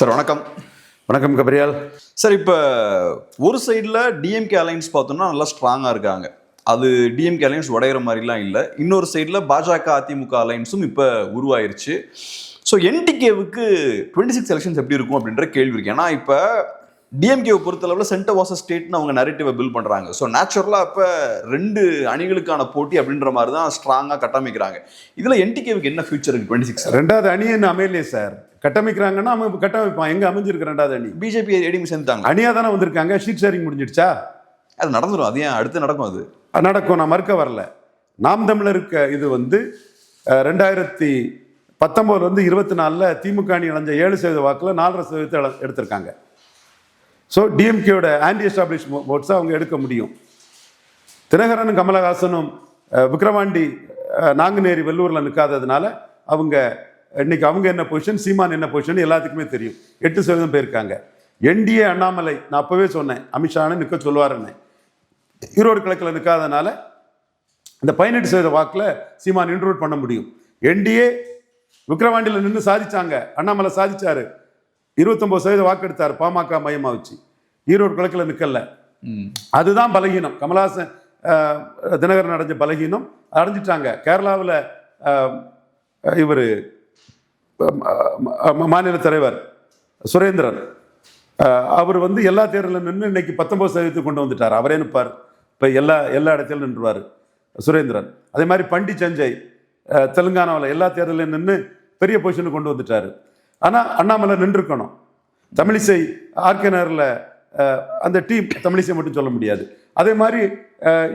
Sir வணக்கம். வணக்கம் கபரியால் sir, இப்போ ஒரு சைடில் டிஎம்கே அலைன்ஸ் பார்த்தோம்னா நல்லா ஸ்ட்ராங்காக இருக்காங்க. அது டிஎம்கே அலைன்ஸ் உடையிற மாதிரிலாம் இல்லை. இன்னொரு சைடில் பாஜக அதிமுக அலைன்ஸும் இப்போ உருவாயிருச்சு. ஸோ என்டிகேவுக்கு 26 எலெக்ஷன்ஸ் எப்படி இருக்கும் அப்படின்ற கேள்வி இருக்கு. ஏன்னா இப்போ டிஎம்கேவை பொறுத்தளவில் சென்டர் வாசஸ் ஸ்டேட்னு அவங்க நரேட்டிவை பில்ட் பண்ணுறாங்க. ஸோ நேச்சுரலாக இப்போ 2 அணிகளுக்கான போட்டி அப்படின்ற மாதிரி தான் ஸ்ட்ராங்காக கட்டமைக்கிறாங்க. இதில் என்டிகேவுக்கு என்ன ஃபியூச்சர் இருக்கு 26? ரெண்டாவது அணி என்ன அமையலையே சார். கட்டமைக்கிறாங்கன்னா அவங்க கட்டமைப்பான். எங்க அமைஞ்சிருக்கு ரெண்டாவது அணி? பிஜேபி ஏடிஎம் சேர்ந்துட்டாங்க. அணியாக தானே வந்திருக்காங்க. ஷீட் ஷேரிங் முடிஞ்சிடுச்சா? அது நடந்துடும். அது ஏன் அடுத்து நடக்கும்? அது நடக்கும். நான் மறுக்க வரல. நாம் தமிழருக்கு இது 2019 24 திமுக அணி அடைஞ்ச 7% வாக்கில் 4.5% எடுத்திருக்காங்க. ஸோ டிஎம்கேயோட ஆன்டி எஸ்டாப்ளிஷ் ஓட்ஸை அவங்க எடுக்க முடியும். தினகரனும் கமலஹாசனும் விக்ரவாண்டி நாங்குநேரி வெள்ளூரில் நிற்காததுனால இன்னைக்கு அவங்க என்ன பொசிஷன், சீமான் என்ன பொசிஷன் எல்லாத்துக்குமே தெரியும். 8% போயிருக்காங்க. என்டிஏ அண்ணாமலை, நான் அப்பவே சொன்னேன் அமித்ஷான்னு நிற்க சொல்லுவாருன்னு. ஈரோடு கிழக்கில் நிற்காதனால இந்த 18% வாக்கில் சீமான் இன்ட்ரூட் பண்ண முடியும். என்டிஏ விக்ரவாண்டியில் நின்று சாதிச்சாங்க. அண்ணாமலை சாதிச்சாரு. 29% வாக்கு எடுத்தார் பாமக மையமா வச்சு. ஈரோடு கிழக்கில் நிற்கல. அதுதான் பலகீனம். கமலஹாசன் தினகரன் அடைஞ்ச பலகீனம் அடைஞ்சிட்டாங்க. கேரளாவில் இவர் மாநில தலைவர் சுரேந்திரன் அவர் எல்லா தேர்தலில் நின்று இன்னைக்கு 19% கொண்டு வந்துட்டார். அவரே நிற்பார். இப்போ எல்லா இடத்திலும் நின்றுவார் சுரேந்திரன். அதே மாதிரி பண்டி சஞ்சய் தெலுங்கானாவில் எல்லா தேர்தலையும் நின்று பெரிய பொசிஷனுக்கு கொண்டு வந்துட்டார். ஆனால் அண்ணாமலை நின்றுக்கணும். தமிழிசை ஆர்கேனரில் அந்த டீம் தமிழிசை மட்டும் சொல்ல முடியாது. அதே மாதிரி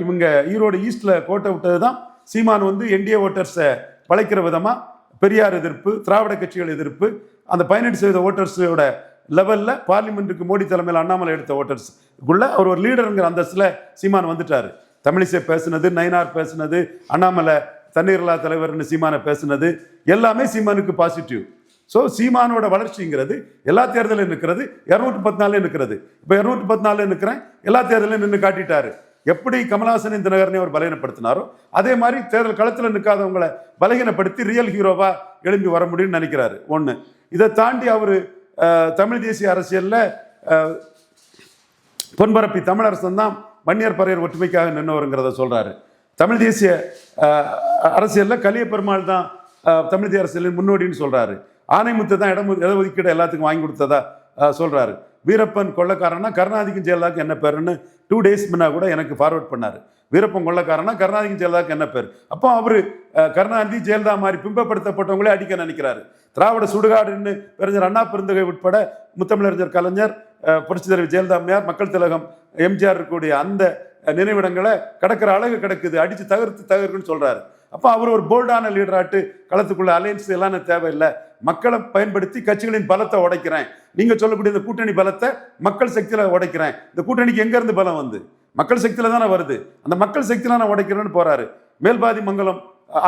இவங்க ஈரோடு ஈஸ்டில் கோட்டை விட்டது தான் சீமான் என்டிஏ ஓட்டர்ஸை பழைக்கிற விதமாக பெரியார் எதிர்ப்பு, திராவிட கட்சிகள் எதிர்ப்பு, அந்த 18% ஓட்டர்ஸோட லெவலில் பார்லிமெண்ட்டுக்கு மோடி தலைமையில் அண்ணாமலை எடுத்த ஓட்டர்ஸ்க்குள்ள அவர் ஒரு லீடருங்கிற அந்தஸ்தில் சீமான் வந்துட்டார். தமிழிசை பேசுனது, நயினார் பேசுனது, அண்ணாமலை தண்ணீர்லா தலைவர்னு சீமானை பேசுனது எல்லாமே சீமானுக்கு பாசிட்டிவ். ஸோ சீமானோட வளர்ச்சிங்கிறது எல்லா தேர்தலையும் நிற்கிறது. 214 நிற்கிறது. இப்போ 214 நிற்கிறேன், எல்லா தேர்தலையும் நின்று காட்டிட்டாரு. எப்படி கமலஹாசனின் தினகரனை அவர் பலகீனப்படுத்தினாரோ அதே மாதிரி தேர்தல் களத்தில் நிற்காதவங்களை பலகீனப்படுத்தி ரியல் ஹீரோவா எழும்பி வர முடியும்னு நினைக்கிறாரு. ஒன்று. இதை தாண்டி அவர் தமிழ் தேசிய அரசியலில் பொன்பரப்பி தமிழரசன் தான் வன்னியர் பறையர் ஒற்றுமைக்காக நின்றவருங்கிறத சொல்றாரு. தமிழ் தேசிய அரசியலில் கலிய பெருமாள் தான் தமிழ் தேசிய அரசியலின் முன்னோடின்னு சொல்றாரு. ஆணைமுத்து தான் இடஒதுக்கீடு எல்லாத்துக்கும் வாங்கி கொடுத்ததா சொல்றாரு. வீரப்பன் கொள்ளக்காரனா கருணாநிதிக்கும் ஜெயலலிதாவுக்கு என்ன பேருன்னு 2 days முன்னா கூட எனக்கு ஃபார்வர்ட் பண்ணாரு. வீரப்பன் கொள்ளக்காரனா கருணாநிதிக்கும் ஜெயலலிதாவுக்கு என்ன பேர்? அப்போ அவரு கருணாநிதி ஜெயலலிதா மாதிரி பிம்பப்படுத்தப்பட்டவங்களே அடிக்க நினைக்கிறாரு. திராவிட சுடுகாடுன்னு பெருஞ்சர் அண்ணா பெருந்தகை உட்பட முத்தமிழறிஞர் கலைஞர், புரட்சி தலைவர் ஜெயலலிதா அம்மையார், மக்கள் திலகம் எம்ஜிஆர் இருக்கக்கூடிய அந்த நினைவிடங்களை கடற்கிற அழகு கிடக்குது, அடிச்சு தகர்க்குன்னு சொல்றாரு. அப்போ அவர் ஒரு போல்டான லீடராட்டு களத்துக்குள்ள அலையன்ஸ் எல்லாம் தேவையில்லை, மக்களை பயன்படுத்தி கட்சிகளின் பலத்தை உடைக்கிறேன். நீங்க சொல்லக்கூடிய இந்த கூட்டணி பலத்தை மக்கள் சக்தியில உடைக்கிறேன். இந்த கூட்டணிக்கு எங்க இருந்து பலம் மக்கள் சக்தியில தானே வருது. அந்த மக்கள் சக்தியில நான் உடைக்கிறேன்னு போறாரு. மேல்பாதி மங்கலம்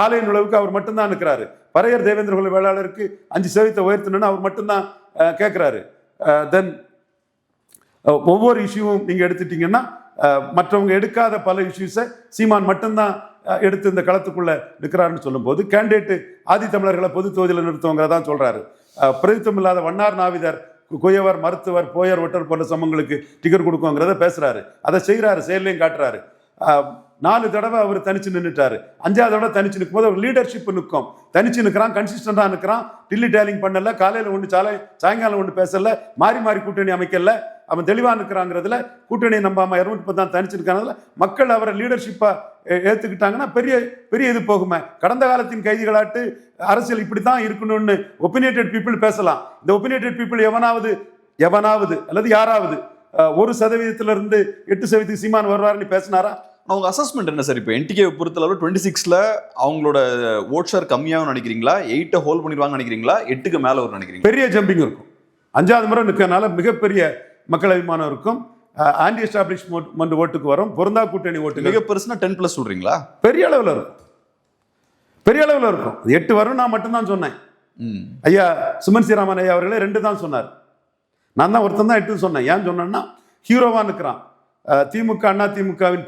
ஆலய நுழைவுக்கு அவர் மட்டும்தான் இருக்கிறாரு. பறையர் தேவேந்திர குல வேளாளருக்கு 5% உயர்த்தணும்னு அவர் மட்டும்தான் கேட்கிறாரு. தென் ஒவ்வொரு இஷ்யூவும் நீங்க எடுத்துட்டீங்கன்னா மற்றவங்க எடுக்காத பல இஷ்யூஸை சீமான் மட்டும்தான் எடுத்து இந்த களத்துக்குள்ள நிற்கிறாருன்னு சொல்லும்போது கேண்டிடேட்டு ஆதி தமிழர்களை பொது தொகுதியில் நிறுத்துவங்கிறதான் சொல்றாரு. பிரதித்துவம் இல்லாத வண்ணார் நாவிதர், குயவர், மருத்துவர், போயர், ஒட்டர் போன்ற சமங்களுக்கு டிக்கெட் கொடுக்குங்கிறத பேசுறாரு. அதை செய்யறாரு, செயலையும் காட்டுறாரு. 4 தடவை அவர் தனிச்சு நின்றுட்டாரு. 5ஆவது தடவை தனிச்சு நிற்கும் போது ஒரு லீடர்ஷிப் நிற்கும். தனிச்சு நிற்கிறான், கன்சிஸ்டண்டா நிற்கிறான், டில்லி டேலிங் பண்ணல, காலையில ஒன்று சாயங்காலம் ஒன்று பேசல, மாறி மாறி கூட்டணி அமைக்கல, அவன் தெளிவா நிற்கிறாங்கிறதுல கூட்டணியை நம்பாம 210 தனிச்சு இருக்கிறதுல மக்கள் அவரை லீடர்ஷிப்பா ஏத்துக்கிட்டாங்கன்னா பெரிய பெரிய இது போகுமே. கடந்த காலத்தின் கைதிகளாட்டு அரசியல் இப்படித்தான் இருக்கணும்னு ஒபினியேட்டட் பீப்புள் பேசலாம். இந்த ஒபினியேட்டட் பீப்புள் எவனாவது அல்லது யாராவது 1% 8% சீமான் வருவாருன்னு பேசினாரா? அவங்க அசஸ்மெண்ட் என்ன சார்? இப்போ என்டிகே பொறுத்தளவு 26ல் அவங்களோட ஓட் ஷேர் கம்மியாகவும் நினைக்கிறீங்களா, 8 ஹோல்ட் பண்ணிடுவாங்கன்னு நினைக்கிறீங்களா, 8க்கு மேலே ஒரு நினைக்கிறீங்க? பெரிய ஜம்பிங் இருக்கும். 5ஆவது முறை நிற்கிறதுனால மிகப்பெரிய மக்கள் அபிமானம் இருக்கும். ஆன்டி எஸ்டாப்ளிஷ்மெண்ட் ஓட்டுக்கு வரும். பொருந்தா கூட்டணி ஓட்டு மிக பெருசுனா 10+ சொல்றீங்களா? பெரிய அளவில் இருக்கும். 8 வரும் நான் மட்டும்தான் சொன்னேன். ஐயா சுமன் சீராமன் ஐயா அவர்களே 2 தான் சொன்னார். நான் தான் ஒருத்தன் தான் 8 சொன்னேன். ஏன் சொன்னேன்னா ஹீரோவா நிற்கிறான். திமுக அண்ணா திமுகவின்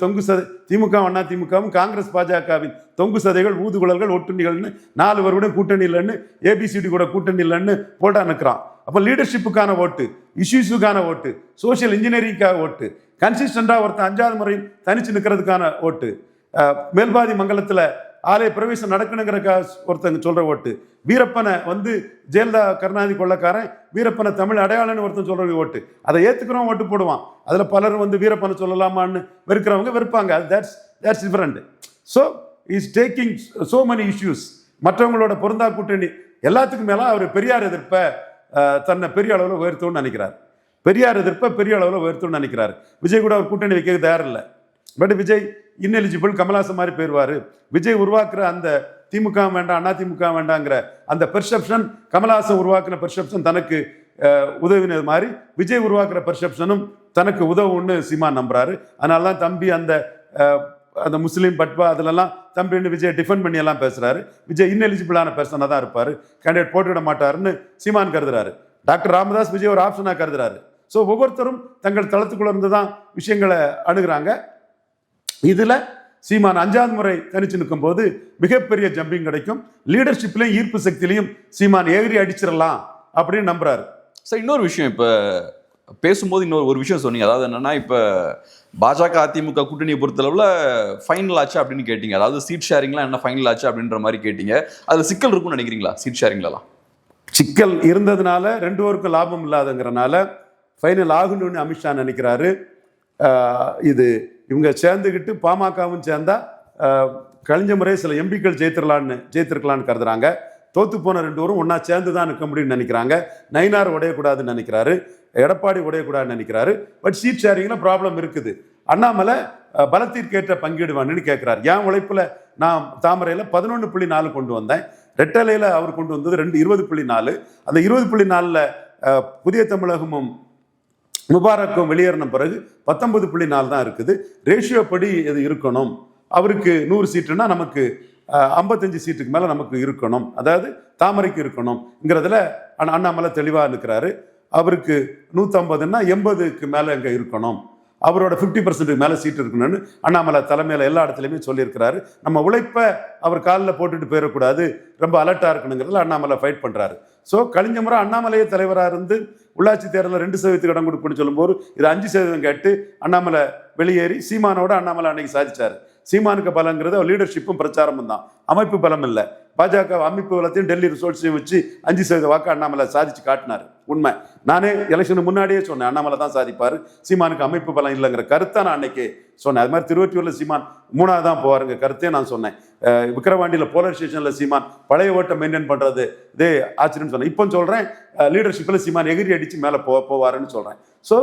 திமுக அண்ணா திமுகவும் காங்கிரஸ் பாஜகவின் தொங்கு சதைகள், ஊதுகுழல்கள், ஒட்டுண்ணிகள்னு 4 பேர் கூட கூட்டணி இல்லைன்னு, ஏபிசிடி கூட கூட்டணி இல்லைன்னு போட்டா நிற்கிறான். அப்போ லீடர்ஷிப்புக்கான ஓட்டு, இஷ்யூஸுக்கான ஓட்டு, சோஷியல் இன்ஜினியரிங்காக ஓட்டு, கன்சிஸ்டண்டாக ஒருத்தன் 5வது முறையும் தனிச்சு நிற்கிறதுக்கான ஓட்டு, மேல்பாதி மங்கலத்தில் ஆலய பிரவேசம் நடக்கணுங்கிறக்காக ஒருத்தங்க சொல்ற ஓட்டு, வீரப்பனை வந்து ஜெயலலிதா கருணாநிதி கொள்ளக்காரன், வீரப்பனை தமிழ் அடையாளன்னு ஒருத்தன் சொல்ற ஓட்டு, அதை ஏத்துக்கிறவன் ஓட்டு போடுவான். அதுல பலரும் வந்து வீரப்பனை சொல்லலாமான்னு வெறுக்கிறவங்க வெறுப்பாங்க. that's different. So is taking so many issues, மற்றவங்களோட பொருந்தா கூட்டணி எல்லாத்துக்கும் மேல அவர் பெரியார் எதிர்ப்பை தன்னை பெரிய அளவில் உயர்த்தணும்னு நினைக்கிறார். பெரியார் எதிர்ப்பை பெரிய அளவில் உயர்த்தணும்னு நினைக்கிறார். விஜய் கூட அவர் கூட்டணி வைக்க தயாரில்லை. பட் விஜய் இன்எலிஜிபிள், கமலாசன் மாதிரி போயிடுவாரு. விஜய் உருவாக்குற அந்த திமுக வேண்டாம், அதிமுக வேண்டாங்கிற அந்த பெர்செப்ஷன், கமலாசன் உருவாக்குன பெர்செப்ஷன் தனக்கு உதவினது மாதிரி விஜய் உருவாக்குற பெர்செப்ஷனும் தனக்கு உதவுன்னு சீமான் நம்புறாரு. அதனால தான் தம்பி அந்த முஸ்லீம் பட்வா அதிலெல்லாம் தம்பின்னு விஜய் டிஃபெண்ட் பண்ணி எல்லாம் பேசுறாரு. விஜய் இன்எலிஜிபிளான பர்சனாக தான் இருப்பாரு, கேண்டிடேட் போட்டுவிட மாட்டாருன்னு சீமான் கருதுறாரு. டாக்டர் ராமதாஸ் விஜய் ஒரு ஆப்ஷனாக கருதுறாரு. ஸோ ஒவ்வொருத்தரும் தங்கள் தளத்துக்குள்ள இருந்து தான் விஷயங்களை அணுகிறாங்க. இதுல சீமான் 5வது முறை தனிச்சு நிற்கும் போது மிகப்பெரிய ஜம்பிங் கிடைக்கும். லீடர்ஷிப்லையும் ஈர்ப்பு சக்தியிலையும் சீமான் ஏறி அடிச்சிடலாம் அப்படின்னு நம்புறாரு. சார், இன்னொரு விஷயம், இப்போ பேசும்போது இன்னொரு விஷயம் சொன்னீங்க. அதாவது என்னன்னா, இப்போ பாஜக அதிமுக கூட்டணியை பொறுத்தளவில் ஃபைனல் ஆச்சு அப்படின்னு கேட்டீங்க. அதாவது சீட் ஷேரிங்லாம் என்ன ஃபைனல் ஆச்சு அப்படின்ற மாதிரி கேட்டீங்க. அதில் சிக்கல் இருக்கும்னு நினைக்கிறீங்களா? சீட் ஷேரிங்லாம் சிக்கல் இருந்ததுனால 2 பேருக்கும் லாபம் இல்லாதங்கிறனால ஃபைனல் ஆகணும்னு அமித்ஷா நினைக்கிறாரு. இது இவங்க சேர்ந்துக்கிட்டு பாமகவும் சேர்ந்தா கழிஞ்ச முறை சில எம்பிக்கள் ஜெயித்திருக்கலான்னு கருதுறாங்க. தோத்து போன 2 பேரும் ஒன்னா சேர்ந்து தான் நிற்க முடியும்னு நினைக்கிறாங்க. நயினார் உடையக்கூடாதுன்னு நினைக்கிறாரு, எடப்பாடி உடையக்கூடாதுன்னு நினைக்கிறாரு. பட் சீட் ஷேரிங்ல ப்ராப்ளம் இருக்குது. அண்ணாமலை பலத்திற்கேற்ற பங்கீடுவான்னு கேட்கிறார். என் உழைப்புல நான் தாமரையில 11.4 கொண்டு வந்தேன், ரெட்டலையில அவர் கொண்டு வந்தது 20.4. அந்த 20.4ல புதிய தமிழகமும் முபாரக்கும் வெளியேறின பிறகு 19.4 தான் இருக்குது. ரேஷியோ படி இது இருக்கணும். அவருக்கு 100 சீட்டுன்னா நமக்கு 55 சீட்டுக்கு மேல நமக்கு இருக்கணும், அதாவது தாமரைக்கு இருக்கணும்ங்கிறதுல அண்ணாமலை தெளிவா இருக்கிறாரு. அவருக்கு 150ன்னா 80க்கு மேல இங்க இருக்கணும், அவரோட 50% மேல சீட்டு இருக்கணும்னு அண்ணாமலை தலைமையில எல்லா இடத்துலையுமே சொல்லியிருக்கிறாரு. நம்ம உழைப்பை அவர் காலில் போட்டுட்டு போயிடக்கூடாது, ரொம்ப அலர்ட்டா இருக்கணுங்கிறதுல அண்ணாமலை ஃபைட் பண்றாரு. ஸோ கழிஞ்ச முறை அண்ணாமலையே தலைவராக இருந்து உள்ளாட்சி தேர்தலில் 2% இடம் கொடுக்கணும்னு சொல்லும்போது இது 5% கேட்டு அண்ணாமலை வெளியேறி சீமானோட அண்ணாமலை அன்னைக்கு சாதிச்சாரு. சீமானுக்கு பலங்கிறது லீடர்ஷிப்பும் பிரச்சாரமும் தான், அமைப்பு பலம் இல்லை. பாஜக அமைப்பு பலத்தையும் டெல்லி ரிசோர்ட்ஸையும் வச்சு 5% வாக்கு அண்ணாமலை சாதிச்சு காட்டினார். உண்மை, நானே எலெக்ஷனுக்கு முன்னாடியே சொன்னேன் அண்ணாமலை தான் சாதிப்பாரு, சீமானுக்கு அமைப்பு பலம் இல்லைங்கிற கருத்தை நான் அன்னைக்கு சொன்னேன். அது மாதிரி திருவொற்றியூர்ல சீமான் 3வது தான் போவாருங்க கருத்தையும் நான் சொன்னேன். விக்கிரவாண்டியில போலர் ஸ்டேஷன்ல சீமான் பழைய ஓட்டை மெயின்டைன் பண்றது இதே ஆச்சரியம்னு சொன்னேன். இப்போ சொல்றேன் லீடர்ஷிப்ல சீமான் எகிரி அடிச்சு மேல போவாருன்னு சொல்றேன். ஸோ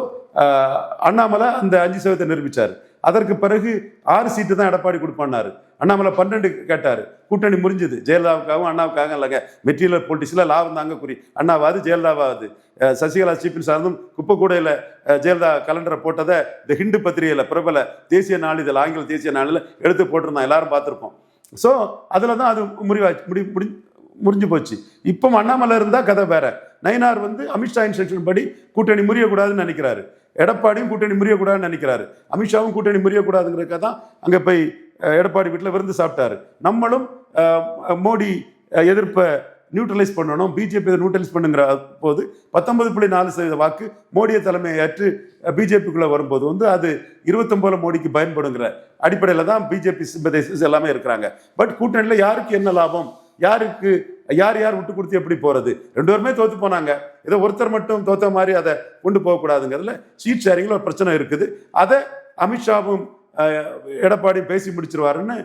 அண்ணாமலை அந்த 5% நிரூபிச்சாரு. அதற்கு பிறகு 6 சீட்டு தான் எடப்பாடி கொடுப்பான்னாரு. அண்ணாமலை 12 கேட்டாரு. கூட்டணி முறிஞ்சுது. ஜெயலலிதாவுக்காகவும் அண்ணாவுக்காக இல்லைங்க, மெட்டீரியல் பொலிட்டிக்ஸ்ல லாபம் தாங்க குறி, அண்ணாவாது ஜெயலலிதாவாது. சசிகலா சீஃபின் சார்ந்தும் குப்பைக்கூடையில ஜெயலலிதா கலண்டரை போட்டதை இந்த ஹிண்டு பத்திரிகையில பிரபல தேசிய நாளிதழ், ஆங்கில தேசிய நாளில் எடுத்து போட்டிருந்தான், எல்லாரும் பார்த்துருப்போம். ஸோ அதுல தான் அது முறிஞ்சு போச்சு. இப்போ அண்ணாமலை இருந்தா கதை வேற. நயினார் வந்து அமித்ஷா இன்ஸ்ட்ரக்ஷன் படி கூட்டணி முறியக்கூடாதுன்னு நினைக்கிறாரு, எடப்பாடியும் கூட்டணி முறியக்கூடாதுன்னு நினைக்கிறாரு, அமித்ஷாவும் கூட்டணி முறியக்கூடாதுங்கிறதுக்காக தான் அங்கே போய் எடப்பாடி வீட்டில் விருந்து சாப்பிட்டாரு. நம்மளும் மோடி எதிர்ப்பை நியூட்ரலைஸ் பண்ணணும், பிஜேபி நியூட்ரலைஸ் பண்ணுங்கிற போது 19.4% வாக்கு மோடியை தலைமையை ஏற்று பிஜேபிக்குள்ள வரும்போது வந்து அது 29 மோடிக்கு பயன்படுங்கிற அடிப்படையில் தான் பிஜேபி சிம்பதைசர்ஸ் எல்லாமே இருக்கிறாங்க. பட் கூட்டணியில் யாருக்கு என்ன லாபம், யாருக்கு யார் விட்டு கொடுத்து எப்படி போறது? 2 பேருமே தோத்து போனாங்க. ஏதோ ஒருத்தர் மட்டும் தோத்த மாதிரி அதை கொண்டு போகக்கூடாதுங்கிறதுல சீட் ஷேரிங்ல ஒரு பிரச்சனை இருக்குது. அதை அமித்ஷாவும் எடப்பாடியும் பேசி முடிச்சிருவாருன்னு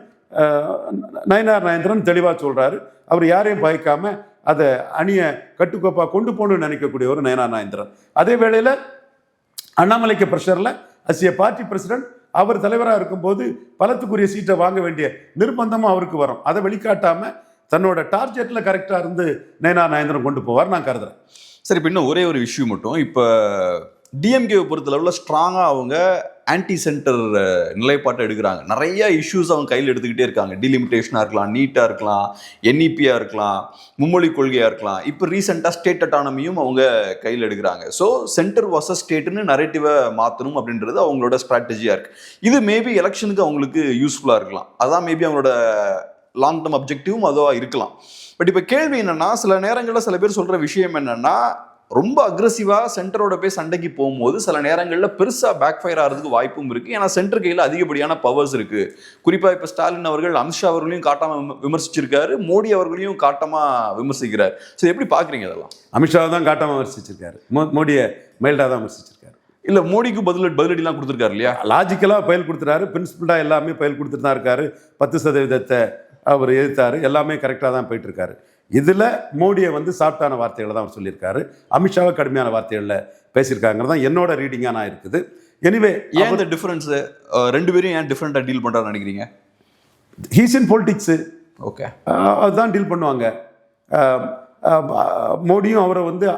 நயினார் நாகேந்திரன் தெளிவா சொல்றாரு. அவர் யாரையும் பயக்காம அதை அணிய கட்டுக்கோப்பா கொண்டு போகணும்னு நினைக்கக்கூடிய ஒரு நயினார் நாகேந்திரன். அதே வேளையில அண்ணாமலைக்கு பிரஷர்ல அசிய பார்ட்டி பிரசிடென்ட் அவர் தலைவராக இருக்கும்போது பலத்துக்குரிய சீட்டை வாங்க வேண்டிய நிர்பந்தமும் அவருக்கு வரும். அதை வெளிக்காட்டாம தன்னோட டார்கெட்ல கரெக்டா இருந்து நயினார் நாகேந்திரன் கொண்டு போவார் நான் கருதுறேன். சரி, இப்போ இன்னும் ஒரே ஒரு விஷயம் மட்டும். இப்போ டிஎம்கேவை பொறுத்தளவில் ஸ்ட்ராங்காக அவங்க ஆன்டி சென்டர் நிலைப்பாட்டை எடுக்கிறாங்க. நிறைய இஷ்யூஸ் அவங்க கையில் எடுத்துக்கிட்டே இருக்காங்க. டிலிமிட்டேஷனாக இருக்கலாம், நீட்டாக இருக்கலாம், என்இபியாக இருக்கலாம், மும்மொழி கொள்கையாக இருக்கலாம். இப்போ ரீசெண்டாக ஸ்டேட் அட்டானமியும் அவங்க கையில் எடுக்கிறாங்க. ஸோ சென்டர் வர்சஸ் ஸ்டேட்டுன்னு நரேட்டிவை மாற்றணும் அப்படின்றது அவங்களோட ஸ்ட்ராட்டஜியாக இருக்குது. இது மேபி எலெக்ஷனுக்கு அவங்களுக்கு யூஸ்ஃபுல்லாக இருக்கலாம். அதான் மேபி அவங்களோட லாங் டேர்ம் அப்ஜெக்டிவும் அதுவாக இருக்கலாம். பட் இப்போ கேள்வி என்னன்னா, சில நேரங்களில் சில பேர் சொல்கிற விஷயம் என்னன்னா, ரொம்ப அக்ரெசிவா சென்டரோட போய் சண்டைக்கு போகும்போது சில நேரங்கள்ல பெருசா பேக் ஃபயர் ஆகிறதுக்கு வாய்ப்பும் இருக்கு. ஏன்னா சென்டர் கையில அதிகப்படியான பவர்ஸ் இருக்கு. குறிப்பா இப்ப ஸ்டாலின் அவர்கள் அமித்ஷா அவர்களையும் காட்டமா விமர்சிச்சிருக்காரு, மோடி அவர்களையும் காட்டமா விமர்சிக்கிறார். ஸோ எப்படி பாக்குறீங்க இதெல்லாம்? அமித்ஷா தான் காட்டமா விமர்சிச்சிருக்காரு, மோடியை மைல்டா தான் விமர்சிச்சிருக்காரு. இல்ல மோடிக்கு பதிலடிலாம் கொடுத்துருக்காரு இல்லையா? லாஜிக்கலா பயில் கொடுத்துறாரு, பிரின்சிபல்டா எல்லாமே பயில் கொடுத்துட்டு தான் இருக்காரு. 10% அவர் எதிர்த்தாரு, எல்லாமே கரெக்டாக தான் போயிட்டு இருக்காரு. இதில் மோடியை வந்து சாஃப்டான வார்த்தைகளை தான் அவர் சொல்லியிருக்காரு, அமித்ஷாவை கடுமையான வார்த்தைகளில் பேசியிருக்காங்கிறது தான் என்னோட ரீடிங்காக நான் இருக்குது. எனிவே ஏன் இந்த டிஃபரன்ஸ் ரெண்டு பேரும் ஏன் டிஃப்ரெண்டாக டீல் பண்ணுறான்னு நினைக்கிறீங்க? ஹீஸ் இன் பொலிட்டிக்ஸு, ஓகே, அதுதான் டீல் பண்ணுவாங்க. மோடியும் அவரை வந்து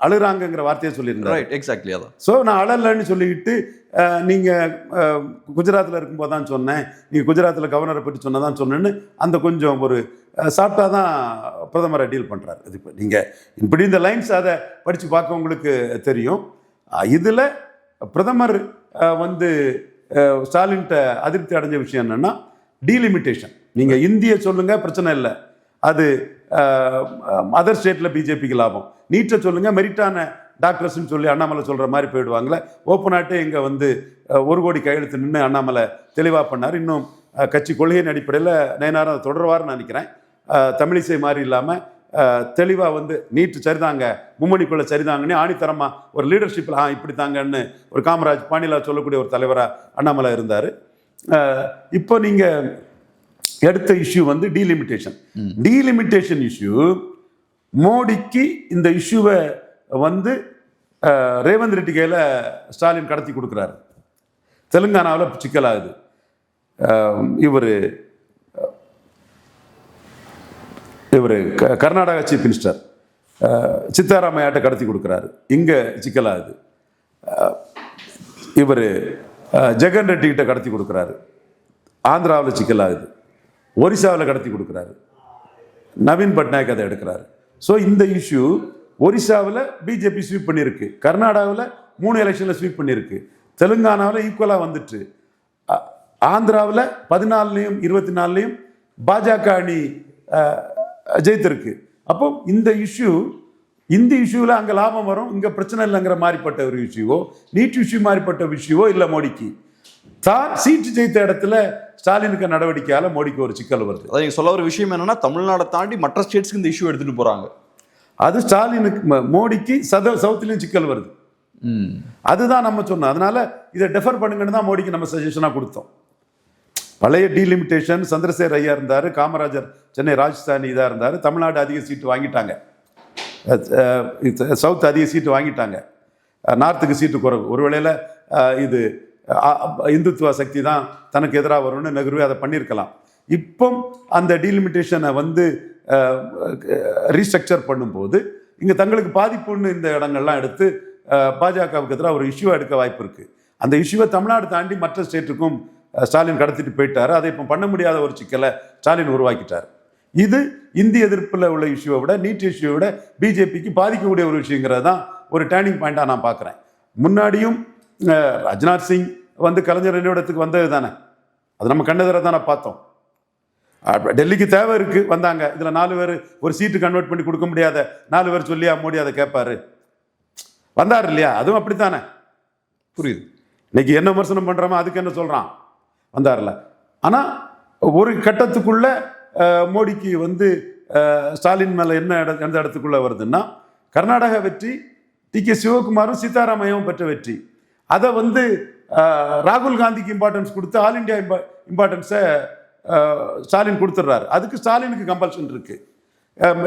அழுறாங்கிற வார்த்தையை சொல்லியிருந்தார். ரைட், எக்ஸாக்ட்லி அதான். ஸோ நான் அழலன்னு சொல்லிக்கிட்டு நீங்கள் குஜராத்தில் இருக்கும்போது தான் சொன்னேன், நீங்கள் குஜராத்தில் கவர்னரை பற்றி சொன்னதான் சொன்னேன்னு அந்த கொஞ்சம் ஒரு சாஃப்டாக தான் பிரதமரை டீல் பண்ணுறாரு. இது இப்போ நீங்கள் இப்படி இந்த லைன்ஸ் அதை படித்து பார்க்க உங்களுக்கு தெரியும். இதில் பிரதமர் வந்து ஸ்டாலின்கிட்ட அதிருப்தி அடைஞ்ச விஷயம் என்னென்னா டீலிமிட்டேஷன். நீங்கள் இந்தியை சொல்லுங்கள், பிரச்சனை இல்லை, அது அதர் ஸ்டேட்டில் பிஜேபிக்கு லாபம். நீட்டை சொல்லுங்கள், மெரிட்டான டாக்டர்ஸ்ன்னு சொல்லி அண்ணாமலை சொல்கிற மாதிரி போயிடுவாங்களே. ஓப்பனாட்டே இங்கே வந்து 1 கோடி கையெழுத்து நின்று அண்ணாமலை தெளிவாக பண்ணார். இன்னும் கட்சி கொள்கையின் அடிப்படையில் நயனாரும் தொடர்வார்னு நினைக்கிறேன். தமிழிசை மாதிரி இல்லாமல் தெளிவாக வந்து நீட்டு சரிதாங்க, மும்மணிக்குள்ளே சரிதாங்கன்னு ஆணித்தரமாக ஒரு லீடர்ஷிப்பில் இப்படி தாங்கன்னு ஒரு காமராஜ் பாண்டிலா சொல்லக்கூடிய ஒரு தலைவராக அண்ணாமலை இருந்தார். இப்போ நீங்கள் எடுத்த இஷ்யூ வந்து டீலிமிட்டேஷன். டீலிமிட்டேஷன் இஷ்யூ மோடிக்கு இந்த இஷ்யூவை வந்து ரேவந்த் ரெட்டி கையில் ஸ்டாலின் கடத்தி கொடுக்குறாரு. தெலுங்கானாவில் சிக்கலாகுது. இவர் கர்நாடகா சீஃப் மினிஸ்டர் சித்தாராமையாட்ட கடத்தி கொடுக்குறாரு, இங்கே சிக்கலாகுது. இவர் ஜெகன் ரெட்டி கிட்ட கடத்தி கொடுக்குறாரு, ஆந்திராவில் சிக்கலாகுது. ஒரிசாவில் கடத்தி கொடுக்குறாரு, நவீன் பட்நாயக் அதை எடுக்கிறாரு. ஸோ இந்த இஷ்யூ ஒரிசாவில் பிஜேபி ஸ்வீப் பண்ணியிருக்கு, கர்நாடகாவில் 3 எலெக்ஷனில் ஸ்வீப் பண்ணியிருக்கு, தெலுங்கானாவில் ஈக்குவலாக வந்துட்டு, ஆந்திராவில் 14லையும் 24லையும் பாஜக அணி ஜெயித்திருக்கு. அப்போ இந்த இஷ்யூவில் அங்கே லாபம் வரும், இங்கே பிரச்சனை இல்லைங்கிற மாதிரிப்பட்ட ஒரு இஷ்யூவோ, நீட் இஷ்யூ மாதிரிப்பட்ட இஷ்யூவோ இல்லை. மோடிக்கு தான் சீட்டு ஜெயித்த இடத்துல ஸ்டாலினுக்கு நடவடிக்கையால மோடிக்கு ஒரு சிக்கல் வருது. அதை சொல்ல ஒரு விஷயம் என்னன்னா, தமிழ்நாடை தாண்டி மற்ற ஸ்டேட்ஸ்க்கு இந்த இஷ்யூ எடுத்துட்டு போறாங்க. அது ஸ்டாலினுக்கு மோடிக்கு சவுத்துலையும் சிக்கல் வருது. அதுதான் நம்ம சொன்னோம். அதனால இதை டெஃபர் பண்ணுங்கன்னு தான் மோடிக்கு நம்ம சஜஷனாக கொடுத்தோம். பழைய டீலிமிட்டேஷன் சந்திரசேகர் ஐயா இருந்தார், காமராஜர் சென்னை ராஜஸ்தானி இதாக இருந்தார், தமிழ்நாடு அதிக சீட்டு வாங்கிட்டாங்க, சவுத் அதிக சீட்டு வாங்கிட்டாங்க, நார்த்துக்கு சீட்டு குறைவு. ஒரு வேளையில் இது இந்துத்துவ சக்தி தான் தனக்கு எதிராக வரும்னு நெஹ்ரு அதை பண்ணியிருக்கலாம். இப்போ அந்த டீலிமிட்டேஷனை வந்து ரீஸ்ட்ரக்சர் பண்ணும்போது இங்கே தங்களுக்கு பாதிப்புன்னு இந்த இடங்கள்லாம் எடுத்து பாஜகவுக்கு எதிராக ஒரு இஷ்யூ எடுக்க வாய்ப்பு இருக்குது. அந்த இஷ்யூவை தமிழ்நாடு தாண்டி மற்ற ஸ்டேட்டுக்கும் ஸ்டாலின் கடத்திட்டு போயிட்டார். அதை இப்போ பண்ண முடியாத ஒரு சிக்கலை ஸ்டாலின் உருவாக்கிட்டார். இது இந்திய எதிர்ப்பில் உள்ள இஷ்யூவை விட, நீட் இஷ்யூவை விட பிஜேபிக்கு பாதிக்கக்கூடிய ஒரு விஷயங்கிறது தான் ஒரு டேர்னிங் பாயிண்டாக நான் பார்க்குறேன். முன்னாடியும் ராஜ்நாத் சிங் வந்து கலைஞர் நினைவிடத்துக்கு வந்தது தானே, அது நம்ம கண்ணெதிர தானே பார்த்தோம். டெல்லிக்கு தேவை இருக்கு வந்தாங்க, இதுல 4 பேர் ஒரு சீட்டு கன்வெர்ட் பண்ணி கொடுக்க முடியாத 4 பேர் சொல்லியா மோடி அதை கேட்பாரு? வந்தார் இல்லையா? அதுவும் அப்படித்தானே. புரியுது. இன்னைக்கு என்ன விமர்சனம் பண்றோமோ அதுக்கு என்ன சொல்றான், வந்தார்ல. ஆனா ஒரு கட்டத்துக்குள்ள மோடிக்கு வந்து ஸ்டாலின் மேல என்ன எந்த இடத்துக்குள்ள வருதுன்னா, கர்நாடகா வெற்றி, டி.கே. சிவகுமாரும் சீதாராமையாவும் பெற்ற வெற்றி. அதை வந்து ராகுல் காந்திக்கு இம்பார்ட்டன்ஸ் கொடுத்து ஆல் இண்டியா இம்பார்ட்டன்ஸை ஸ்டாலின் கொடுத்துட்றாரு. அதுக்கு ஸ்டாலினுக்கு கம்பல்ஷன் இருக்கு.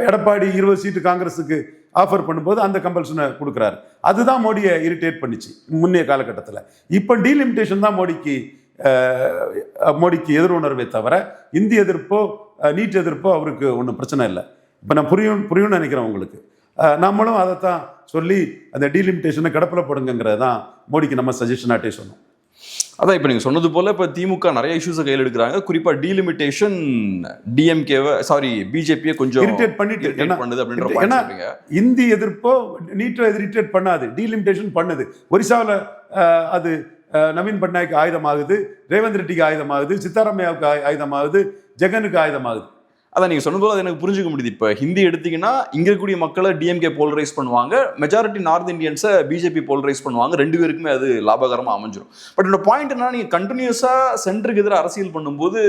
எடப்பாடி 20 சீட்டு காங்கிரஸுக்கு ஆஃபர் பண்ணும்போது அந்த கம்பல்ஷனை கொடுக்குறாரு. அதுதான் மோடியை இரிட்டேட் பண்ணிச்சு முன்னைய காலகட்டத்தில். இப்போ டீலிமிட்டேஷன் தான் மோடிக்கு எதிர்உணர்வே தவிர இந்திய எதிர்ப்போ நீட் எதிர்ப்போ அவருக்கு ஒன்றும் பிரச்சனை இல்லை. இப்போ நான் புரியும்னு நினைக்கிறேன் உங்களுக்கு. நம்மளும் அதைத்தான் சொல்லி அந்த டீலிமிட்டேஷனை கடப்பில் போடுங்கிறது தான் மோடிக்கு நம்ம சஜஷனாட்டே சொன்னோம். அதான் இப்போ நீங்கள் சொன்னது போல் இப்போ திமுக நிறைய இஷ்யூஸை கையில் எடுக்கிறாங்க. குறிப்பாக டீலிமிட்டேஷன் பிஜேபியை கொஞ்சம் இரிட்டேட் பண்ணிட்டு பண்ணுது அப்படின்ற. இந்தி எதிர்ப்போ நீட்டை இரிட்டேட் பண்ணாது, டீலிமிட்டேஷன் பண்ணுது. ஒரிசாவில் அது நவீன் பட்நாயக் ஆயுதமாகுது, ரேவந்த் ரெட்டிக்கு ஆயுதமாகுது, சித்தாராமையாவுக்கு ஆயுதமாகுது, ஜெகனுக்கு ஆயுதமாகுது. அதான் நீங்க சொன்னது போல அது எனக்கு புரிஞ்சுக்க முடியுது. இப்ப ஹிந்தி எடுத்தீங்கன்னா இங்க இருக்கக்கூடிய மக்களை டிஎம்கே போலரைஸ் பண்ணுவாங்க, மெஜாரிட்டி நார்த் இந்தியன்ஸை பிஜேபி போலரைஸ் பண்ணுவாங்க, ரெண்டு பேருக்குமே அது லாபகரமா அமைஞ்சிடும். பட் இந்த பாயிண்ட் என்ன, நீங்க கண்டினியூஸா சென்டருக்கு எதிராக அரசியல் பண்ணும்போது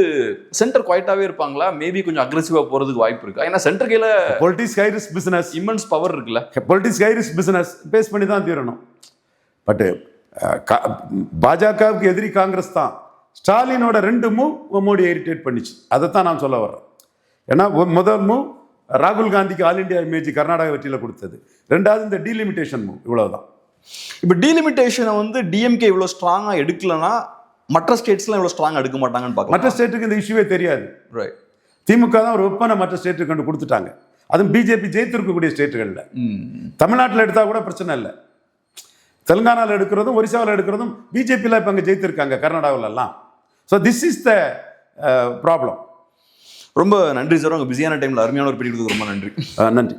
சென்டர் குவைட்டாவே இருப்பாங்களா, மேபி கொஞ்சம் அக்ரெசிவா போறதுக்கு வாய்ப்பு இருக்கா? ஏன்னா சென்டர் கையில politics high risk business, immense power இருக்குல்ல. Politics high risk business face பண்ணி தான் தீரணும். பட் பாஜகவுக்கு எதிரி காங்கிரஸ் தான். ஸ்டாலினோட 2 மூவ் மோடியை இரிட்டேட் பண்ணிச்சு, அதைத்தான் நான் சொல்ல வர்றேன். ஏன்னா முதல் மூவ் ராகுல் காந்திக்கு ஆல் இண்டியா இமேஜ் கர்நாடகா வெற்றியில் கொடுத்தது, 2வது இந்த டீலிமிட்டேஷன் மூவ், இவ்வளவுதான். இப்போ டீலிமிட்டேஷனை வந்து டிஎம்கே இவ்வளோ ஸ்ட்ராங்கா எடுக்கலன்னா மற்ற ஸ்டேட்ஸ்லாம் இவ்வளோ ஸ்ட்ராங் எடுக்க மாட்டாங்கன்னு பார்க்கலாம். மற்ற ஸ்டேட்டுக்கு இந்த இஷ்யூவே தெரியாது. ரைட். திமுக தான் ஒரு வெப்பனை மற்ற ஸ்டேட்டுக்கு கொண்டு கொடுத்துட்டாங்க, அதுவும் பிஜேபி ஜெயித்திருக்கக்கூடிய ஸ்டேட்டுகளில். தமிழ்நாட்டில் எடுத்தால் கூட பிரச்சனை இல்லை, தெலுங்கானாவில் எடுக்கிறதும் ஒரிசாவில் எடுக்கிறதும் பிஜேபியில் இப்போ அங்கே ஜெயித்திருக்காங்க, கர்நாடகாவிலலாம். So this is the problem. ரொம்ப நன்றி சார், உங்கள் பிஸியான டைமில் அருமையான ஒரு பீரியட் ரொம்ப நன்றி. நன்றி.